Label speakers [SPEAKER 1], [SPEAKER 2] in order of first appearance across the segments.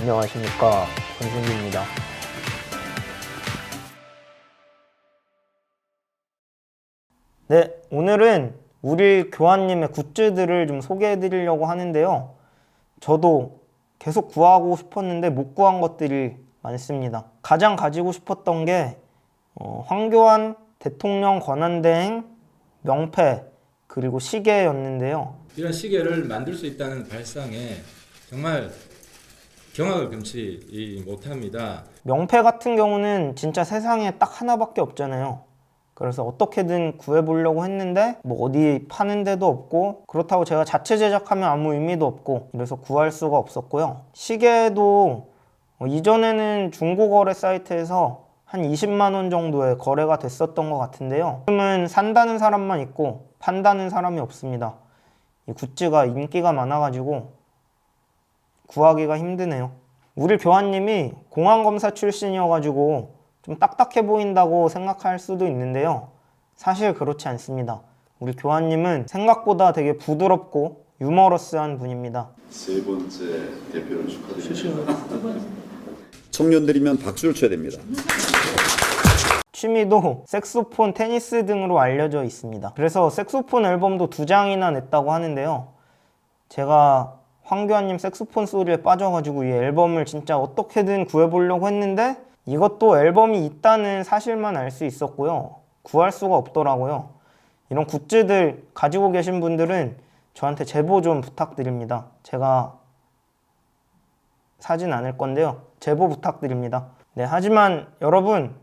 [SPEAKER 1] 안녕하십니까, 권순기입니다. 네, 오늘은 우리 교환님의 굿즈들을 좀 소개해 드리려고 하는데요. 저도 계속 구하고 싶었는데 못 구한 것들이 많습니다. 가장 가지고 싶었던 게 황교안 대통령 권한대행 명패 그리고 시계였는데요.
[SPEAKER 2] 이런 시계를 만들 수 있다는 발상에 정말 경악을 금치 못합니다.
[SPEAKER 1] 명패 같은 경우는 진짜 세상에 딱 하나밖에 없잖아요. 그래서 어떻게든 구해보려고 했는데 뭐 어디 파는 데도 없고, 그렇다고 제가 자체 제작하면 아무 의미도 없고, 그래서 구할 수가 없었고요. 시계도 이전에는 중고거래 사이트에서 한 20만 원 정도에 거래가 됐었던 것 같은데요. 지금은 산다는 사람만 있고 판다는 사람이 없습니다. 이 굿즈가 인기가 많아가지고 구하기가 힘드네요. 우리 교환님이 공안검사 출신이어가지고 좀 딱딱해 보인다고 생각할 수도 있는데요. 사실 그렇지 않습니다. 우리 교환님은 생각보다 되게 부드럽고 유머러스한 분입니다.
[SPEAKER 3] 세 번째 대표를 축하드립니다.
[SPEAKER 4] 청년들이면 박수를 쳐야 됩니다.
[SPEAKER 1] 취미도 색소폰, 테니스 등으로 알려져 있습니다. 그래서 색소폰 앨범도 2장이나 냈다고 하는데요. 제가 황교안님 색소폰 소리에 빠져가지고 이 앨범을 진짜 어떻게든 구해보려고 했는데 이것도 앨범이 있다는 사실만 알 수 있었고요. 구할 수가 없더라고요. 이런 굿즈들 가지고 계신 분들은 저한테 제보 좀 부탁드립니다. 제가 사진 않을 건데요. 제보 부탁드립니다. 네, 하지만 여러분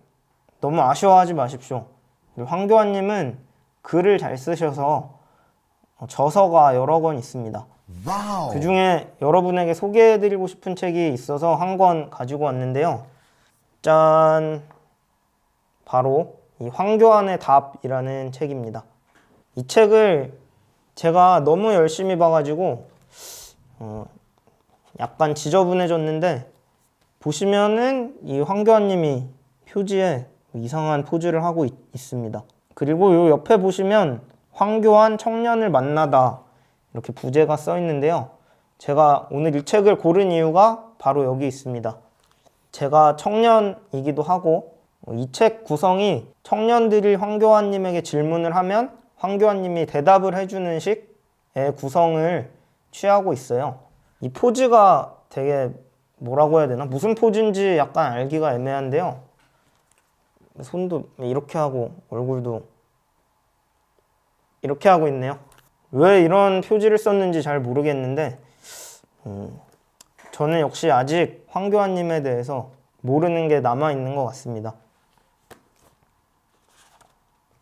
[SPEAKER 1] 너무 아쉬워하지 마십시오. 황교안님은 글을 잘 쓰셔서 저서가 여러 권 있습니다. 그 중에 여러분에게 소개해드리고 싶은 책이 있어서 한 권 가지고 왔는데요. 짠! 바로 이 황교안의 답이라는 책입니다. 이 책을 제가 너무 열심히 봐가지고 약간 지저분해졌는데, 보시면은 이 황교안님이 표지에 이상한 포즈를 하고 있습니다. 그리고 요 옆에 보시면 황교안 청년을 만나다 이렇게 부제가 써 있는데요. 제가 오늘 이 책을 고른 이유가 바로 여기 있습니다. 제가 청년이기도 하고 이 책 구성이 청년들이 황교안님에게 질문을 하면 황교안님이 대답을 해주는 식의 구성을 취하고 있어요. 이 포즈가 되게 뭐라고 해야 되나? 무슨 포즈인지 약간 알기가 애매한데요. 손도 이렇게 하고 얼굴도 이렇게 하고 있네요. 왜 이런 표지를 썼는지 잘 모르겠는데 저는 역시 아직 황교안님에 대해서 모르는 게 남아있는 것 같습니다.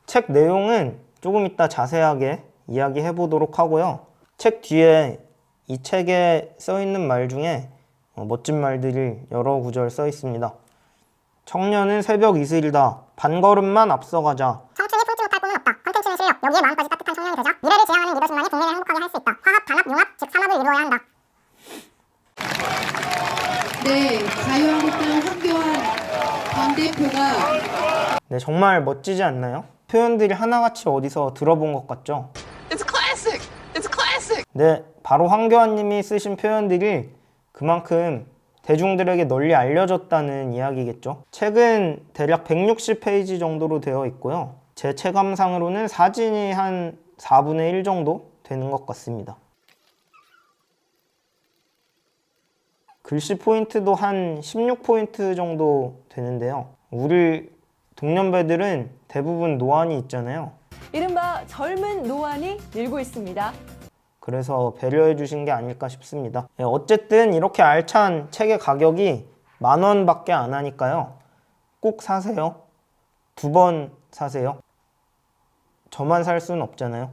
[SPEAKER 1] 책 내용은 조금 이따 자세하게 이야기해 보도록 하고요. 책 뒤에 이 책에 써 있는 말 중에 멋진 말들이 여러 구절 써 있습니다. 청년은 새벽 이슬이다. 반걸음만 앞서가자.
[SPEAKER 5] 청춘이 풀지 못할 꿈은 없다. 컨텐츠는 실력, 여기에 마음까지 따뜻한 청년이 되자. 미래를 지향하는 리더십만이 국민을 행복하게 할 수 있다. 화합, 단합, 융합, 즉 삼합을 이루어야 한다.
[SPEAKER 6] 네, 자유한국당 황교안 당대표가
[SPEAKER 1] 네, 정말 멋지지 않나요? 표현들이 하나같이 어디서 들어본 것 같죠?
[SPEAKER 7] It's classic. It's classic.
[SPEAKER 1] 네, 바로 황교안님이 쓰신 표현들이 그만큼 대중들에게 널리 알려졌다는 이야기겠죠. 책은 대략 160페이지 정도로 되어 있고요. 제 체감상으로는 사진이 한 4분의 1 정도 되는 것 같습니다. 글씨 포인트도 한 16포인트 정도 되는데요. 우리 동년배들은 대부분 노안이 있잖아요.
[SPEAKER 8] 이른바 젊은 노안이 늘고 있습니다.
[SPEAKER 1] 그래서 배려해 주신 게 아닐까 싶습니다. 어쨌든 이렇게 알찬 책의 가격이 10,000원밖에 안 하니까요. 꼭 사세요. 2번 사세요. 저만 살 수는 없잖아요.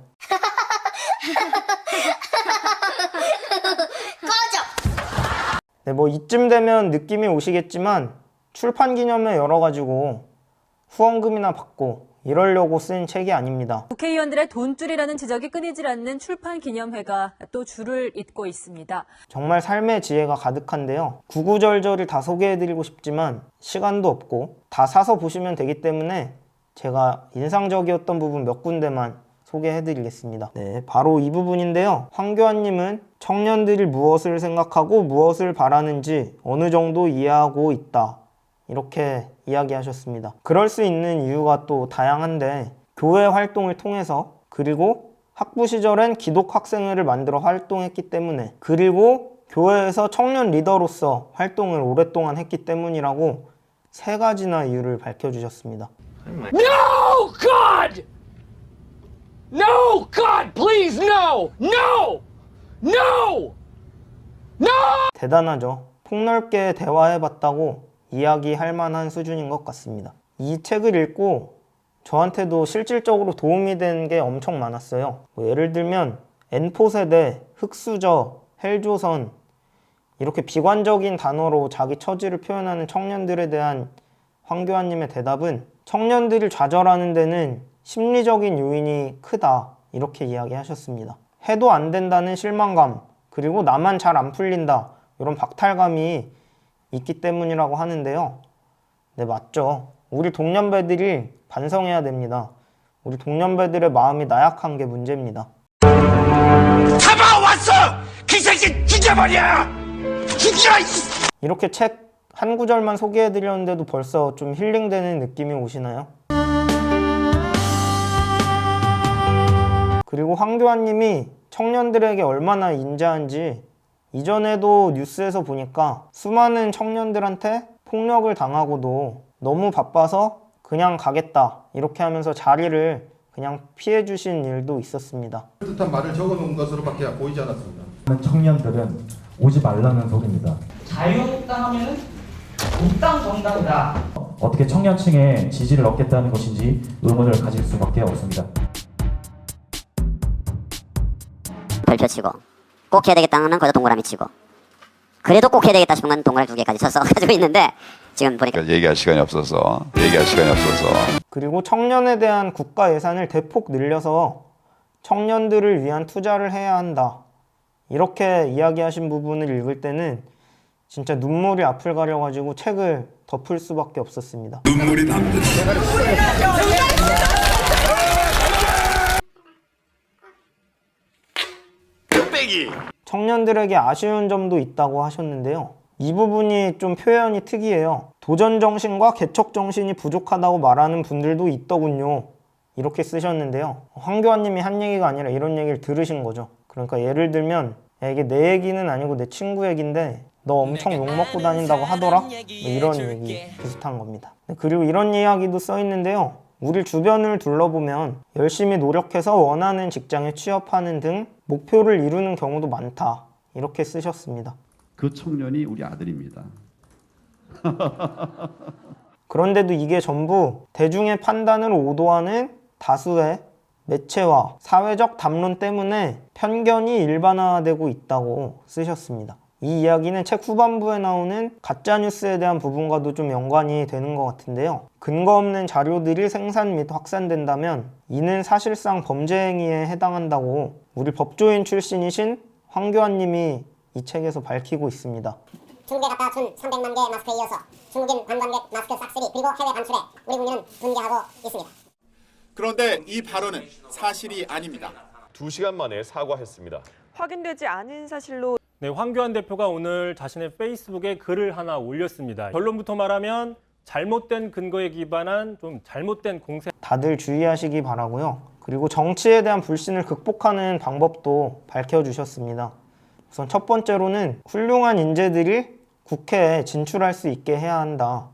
[SPEAKER 1] 네, 뭐 이쯤 되면 느낌이 오시겠지만 출판 기념회 열어가지고 후원금이나 받고 이러려고 쓴 책이 아닙니다.
[SPEAKER 8] 국회의원들의 돈줄이라는 지적이 끊이질 않는 출판 기념회가 또 줄을 잇고 있습니다.
[SPEAKER 1] 정말 삶의 지혜가 가득한데요. 구구절절을 다 소개해드리고 싶지만 시간도 없고 다 사서 보시면 되기 때문에 제가 인상적이었던 부분 몇 군데만 소개해드리겠습니다. 네, 바로 이 부분인데요. 황교안님은 청년들이 무엇을 생각하고 무엇을 바라는지 어느 정도 이해하고 있다. 이렇게 이야기하셨습니다. 그럴 수 있는 이유가 또 다양한데 교회 활동을 통해서 그리고 학부 시절엔 기독 학생회를 만들어 활동했기 때문에 그리고 교회에서 청년 리더로서 활동을 오랫동안 했기 때문이라고 3가지나 이유를 밝혀주셨습니다.
[SPEAKER 9] No, God! No, God, please, no! No! No! No!
[SPEAKER 1] 대단하죠. 폭넓게 대화해봤다고 이야기할 만한 수준인 것 같습니다. 이 책을 읽고 저한테도 실질적으로 도움이 된 게 엄청 많았어요. 예를 들면 N포세대, 흑수저, 헬조선 이렇게 비관적인 단어로 자기 처지를 표현하는 청년들에 대한 황교안님의 대답은 청년들이 좌절하는 데는 심리적인 요인이 크다 이렇게 이야기하셨습니다. 해도 안 된다는 실망감 그리고 나만 잘 안 풀린다 이런 박탈감이 있기 때문이라고 하는데요. 네, 맞죠. 우리 동년배들이 반성해야 됩니다. 우리 동년배들의 마음이 나약한 게 문제입니다.
[SPEAKER 9] 잡아왔어! 그 새끼 죽여버려! 죽여!
[SPEAKER 1] 이렇게 책 한 구절만 소개해드렸는데도 벌써 좀 힐링되는 느낌이 오시나요? 그리고 황교안님이 청년들에게 얼마나 인자한지 이전에도 뉴스에서 보니까 수많은 청년들한테 폭력을 당하고도 너무 바빠서 그냥 가겠다 이렇게 하면서 자리를 그냥 피해 주신 일도 있었습니다.
[SPEAKER 10] 뜻한 말을 적어놓은 것으로밖에 보이지 않았습니다.
[SPEAKER 11] 청년들은 오지 말라는 소리입니다.
[SPEAKER 12] 자유한국당 하면은 국당 정당이다.
[SPEAKER 11] 어떻게 청년층의 지지를 얻겠다는 것인지 의문을 가질 수밖에 없습니다.
[SPEAKER 13] 별표 치고 꼭 해야 되겠다는 건 거기다 동그라미 치고 그래도 꼭 해야 되겠다 싶은 건 동그라미 2개까지 쳐서 가지고 있는데 지금 보니까
[SPEAKER 4] 얘기할 시간이 없어서
[SPEAKER 1] 그리고 청년에 대한 국가 예산을 대폭 늘려서 청년들을 위한 투자를 해야 한다 이렇게 이야기하신 부분을 읽을 때는 진짜 눈물이 앞을 가려가지고 책을 덮을 수밖에 없었습니다.
[SPEAKER 4] 눈물이 납니다.
[SPEAKER 1] 청년들에게 아쉬운 점도 있다고 하셨는데요. 이 부분이 좀 표현이 특이해요. 도전정신과 개척정신이 부족하다고 말하는 분들도 있더군요. 이렇게 쓰셨는데요. 황교안님이 한 얘기가 아니라 이런 얘기를 들으신 거죠. 그러니까 예를 들면 야, 이게 내 얘기는 아니고 내 친구 얘기인데 너 엄청 욕먹고 다닌다고 하더라? 뭐 이런 얘기 비슷한 겁니다. 그리고 이런 이야기도 써 있는데요. 우리 주변을 둘러보면 열심히 노력해서 원하는 직장에 취업하는 등 목표를 이루는 경우도 많다. 이렇게 쓰셨습니다.
[SPEAKER 3] 그 청년이 우리 아들입니다.
[SPEAKER 1] 그런데도 이게 전부 대중의 판단을 오도하는 다수의 매체와 사회적 담론 때문에 편견이 일반화되고 있다고 쓰셨습니다. 이 이야기는 책 후반부에 나오는 가짜뉴스에 대한 부분과도 좀 연관이 되는 것 같은데요. 근거 없는 자료들이 생산 및 확산된다면 이는 사실상 범죄 행위에 해당한다고 우리 법조인 출신이신 황교안 님이 이 책에서 밝히고 있습니다.
[SPEAKER 5] 중국에 갔다 준 300만 개 마스크에 이어서 중국인 관광객 마스크 싹쓸이 그리고 해외 반출에 우리 국민은 분개하고 있습니다.
[SPEAKER 10] 그런데 이 발언은 사실이 아닙니다.
[SPEAKER 14] 2시간 만에 사과했습니다.
[SPEAKER 15] 확인되지 않은 사실로
[SPEAKER 16] 네, 황교안 대표가 오늘 자신의 페이스북에 글을 하나 올렸습니다. 결론부터 말하면 잘못된 근거에 기반한 좀 잘못된 공세.
[SPEAKER 1] 다들 주의하시기 바라고요. 그리고 정치에 대한 불신을 극복하는 방법도 밝혀주셨습니다. 우선 첫 번째로는 훌륭한 인재들이 국회에 진출할 수 있게 해야 한다.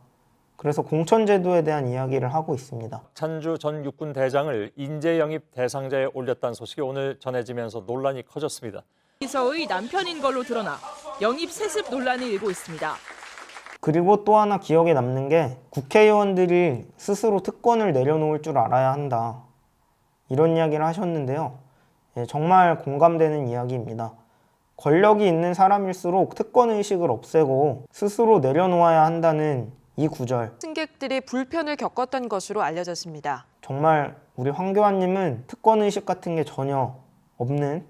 [SPEAKER 1] 그래서 공천제도에 대한 이야기를 하고 있습니다.
[SPEAKER 17] 찬주 전 육군 대장을 인재 영입 대상자에 올렸다는 소식이 오늘 전해지면서 논란이 커졌습니다.
[SPEAKER 15] 이서의 남편인 걸로 드러나 영입 세습 논란이 일고 있습니다.
[SPEAKER 1] 그리고 또 하나 기억에 남는 게 국회의원들이 스스로 특권을 내려놓을 줄 알아야 한다. 이런 이야기를 하셨는데요. 정말 공감되는 이야기입니다. 권력이 있는 사람일수록 특권의식을 없애고 스스로 내려놓아야 한다는 이 구절.
[SPEAKER 15] 승객들이 불편을 겪었던 것으로 알려졌습니다.
[SPEAKER 1] 정말 우리 황교안님은 특권의식 같은 게 전혀 없는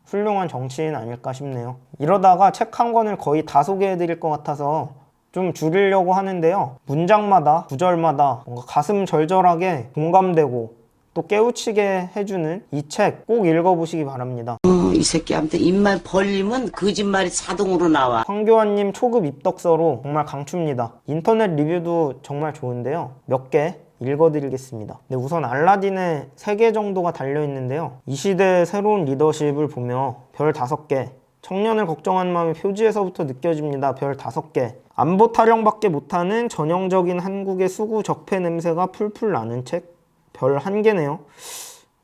[SPEAKER 1] 훌륭한 정치인 아닐까 싶네요. 이러다가 책 한 권을 거의 다 소개해드릴 것 같아서 좀 줄이려고 하는데요. 문장마다, 구절마다 뭔가 가슴 절절하게 공감되고 또 깨우치게 해주는 이 책 꼭 읽어보시기 바랍니다.
[SPEAKER 12] 이 새끼한테 입만 벌리면 거짓말이 자동으로 나와.
[SPEAKER 1] 황교안님 초급 입덕서로 정말 강추입니다. 인터넷 리뷰도 정말 좋은데요. 몇 개 읽어드리겠습니다. 네, 우선 알라딘에 3개 정도가 달려있는데요. 이 시대의 새로운 리더십을 보며 별 5개, 청년을 걱정하는 마음이 표지에서부터 느껴집니다. 별 5개, 안보 타령밖에 못하는 전형적인 한국의 수구 적폐 냄새가 풀풀 나는 책, 별 1개네요.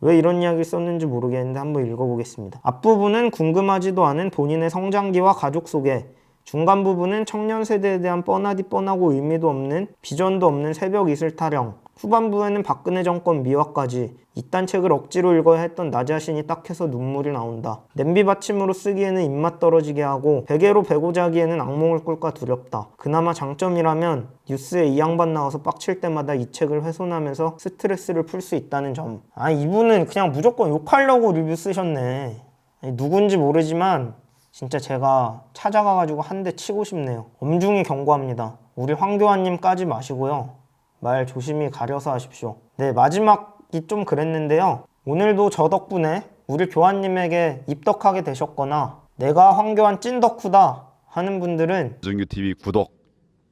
[SPEAKER 1] 왜 이런 이야기를 썼는지 모르겠는데 한번 읽어보겠습니다. 앞부분은 궁금하지도 않은 본인의 성장기와 가족 소개, 중간 부분은 청년 세대에 대한 뻔하디 뻔하고 의미도 없는 비전도 없는 새벽 이슬 타령, 후반부에는 박근혜 정권 미화까지 이딴 책을 억지로 읽어야 했던 나 자신이 딱해서 눈물이 나온다. 냄비 받침으로 쓰기에는 입맛 떨어지게 하고 베개로 베고자기에는 악몽을 꿀까 두렵다. 그나마 장점이라면 뉴스에 이 양반 나와서 빡칠 때마다 이 책을 훼손하면서 스트레스를 풀 수 있다는 점. 아, 이분은 그냥 무조건 욕하려고 리뷰 쓰셨네. 아니, 누군지 모르지만 진짜 제가 찾아가가지고 한 대 치고 싶네요. 엄중히 경고합니다. 우리 황교안님 까지 마시고요. 말 조심히 가려서 하십시오. 네, 마지막이 좀 그랬는데요. 오늘도 저 덕분에 우리 교환님에게 입덕하게 되셨거나 내가 황교안 찐 덕후다 하는 분들은
[SPEAKER 4] 정규TV 구독,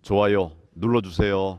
[SPEAKER 4] 좋아요 눌러주세요.